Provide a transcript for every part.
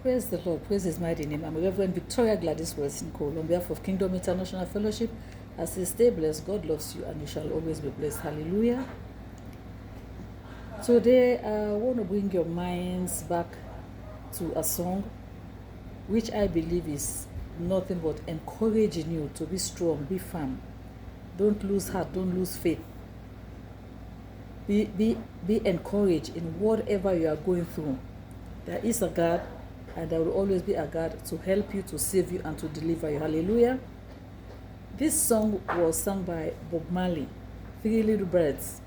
Praise the Lord, praise His mighty name. I'm Reverend Victoria Gladys Wilson Cole on behalf of Kingdom International Fellowship. As you stay blessed, God loves you and you shall always be blessed. Hallelujah. Today, I want to bring your minds back to a song which I believe is nothing but encouraging you to be strong, be firm. Don't lose heart, don't lose faith. Be encouraged in whatever you are going through. There is a God, and there will always be a God to help you, to save you, and to deliver you. Hallelujah. This song was sung by Bob Marley, Three Little Birds.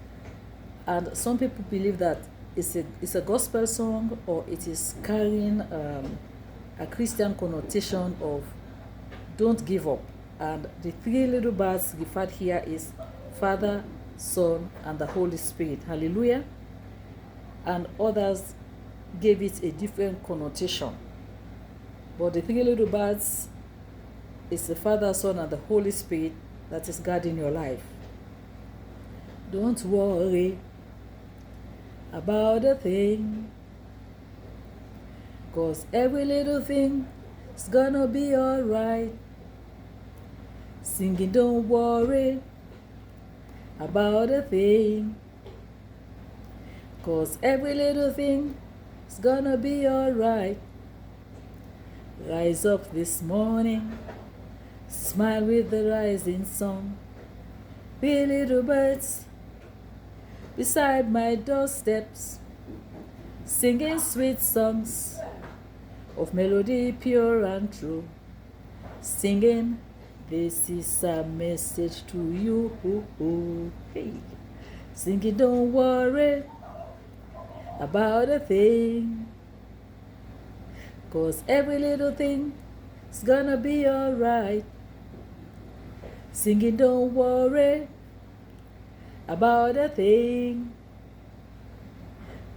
And some people believe that it's a gospel song, or it is carrying a Christian connotation of don't give up. And the three little birds referred here is Father, Son, and the Holy Spirit. Hallelujah. And others gave it a different connotation. But the three little birds is the Father, Son, and the Holy Spirit that is guarding your life. Don't worry about a thing, 'cause every little thing is gonna be alright. Singing, don't worry about a thing, 'cause every little thing is gonna be alright. Rise up this morning, smile with the rising sun. Be little birds beside my doorsteps, singing sweet songs of melody pure and true. Singing, this is a message to you. Hey. Singing, don't worry about a thing, 'cause every little thing is gonna be alright. Singing, don't worry about a thing,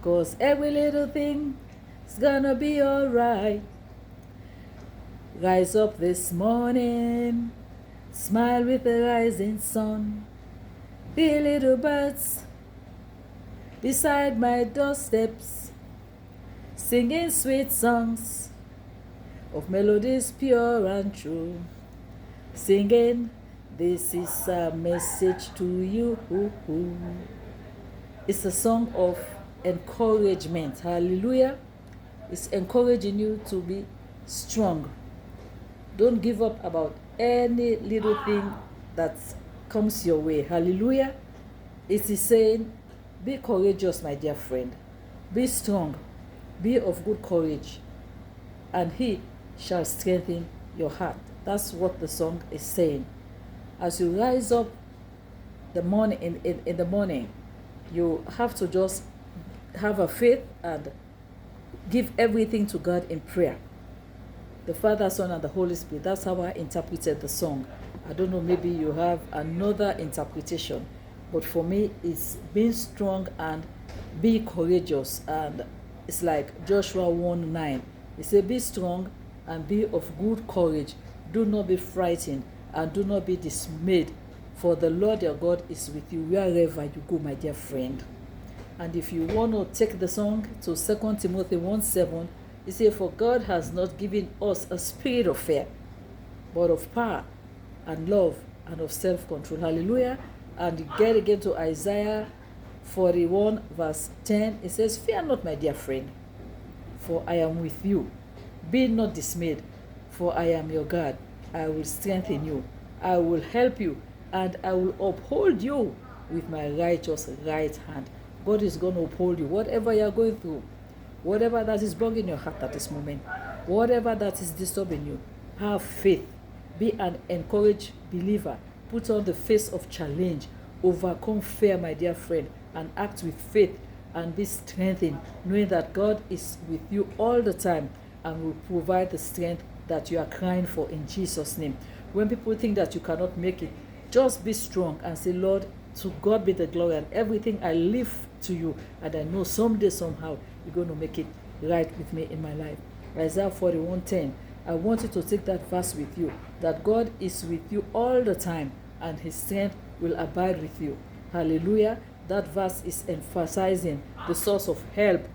'cause every little thing is gonna be alright. Rise up this morning, smile with the rising sun. Be little birds beside my doorsteps, singing sweet songs of melodies pure and true. Singing, this is a message to you. It's a song of encouragement. Hallelujah. It's encouraging you to be strong. Don't give up about any little thing that comes your way. Hallelujah. It is saying, be courageous, my dear friend. Be strong. Be of good courage, and He shall strengthen your heart. That's what the song is saying. As you rise up the morning in the morning, you have to just have a faith and give everything to God in prayer. The Father, Son, and the Holy Spirit. That's how I interpreted the song. I don't know, maybe you have another interpretation, but for me, it's being strong and be courageous. And it's like Joshua 1:9. It says, be strong and be of good courage. Do not be frightened and do not be dismayed, for the Lord your God is with you wherever you go, my dear friend. And if you want to take the song to 2 Timothy 1:7, it says, for God has not given us a spirit of fear, but of power and love and of self-control. Hallelujah. And you get again to Isaiah 41 verse 10. It says, fear not, my dear friend, for I am with you. Be not dismayed, for I am your God. I will strengthen you. I will help you, and I will uphold you with my righteous right hand. God is going to uphold you. Whatever you are going through, whatever that is bugging your heart at this moment, whatever that is disturbing you, have faith. Be an encouraged believer. Put on the face of challenge. Overcome fear, my dear friend, and act with faith and be strengthened, knowing that God is with you all the time and will provide the strength that you are crying for in Jesus' name. When people think that you cannot make it, just be strong and say, Lord, to God be the glory, and everything I live to you, and I know someday, somehow, you're going to make it right with me in my life. Isaiah 41:10. I want you to take that verse with you, that God is with you all the time, and His strength will abide with you. Hallelujah. That verse is emphasizing the source of help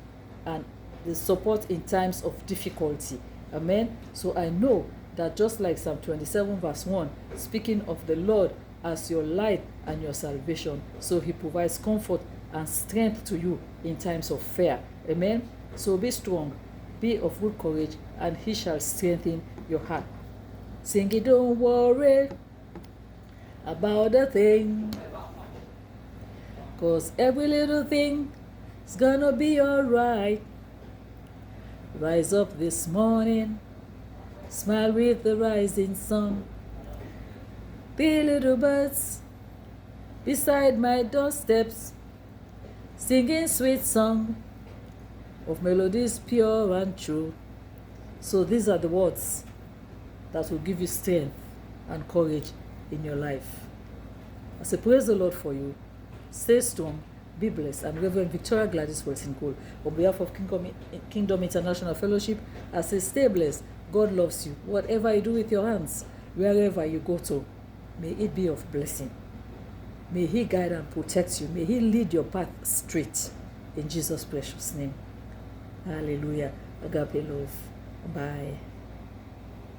and the support in times of difficulty. Amen. So I know that just like Psalm 27 verse 1, speaking of the Lord as your light and your salvation, so he provides comfort and strength to you in times of fear. Amen. So be strong, be of good courage, and he shall strengthen your heart. Sing it, don't worry about a thing, 'cause every little thing is gonna be alright. Rise up this morning, smile with the rising sun. The little birds beside my doorsteps, singing sweet song of melodies pure and true. So these are the words that will give you strength and courage in your life. I say praise the Lord for you. Stay strong, be blessed. I'm Reverend Victoria Gladys Wilson Cole. On behalf of Kingdom International Fellowship, I say stay blessed. God loves you. Whatever you do with your hands, wherever you go to, may it be of blessing. May he guide and protect you. May he lead your path straight. In Jesus' precious name. Hallelujah. Agape love. Bye.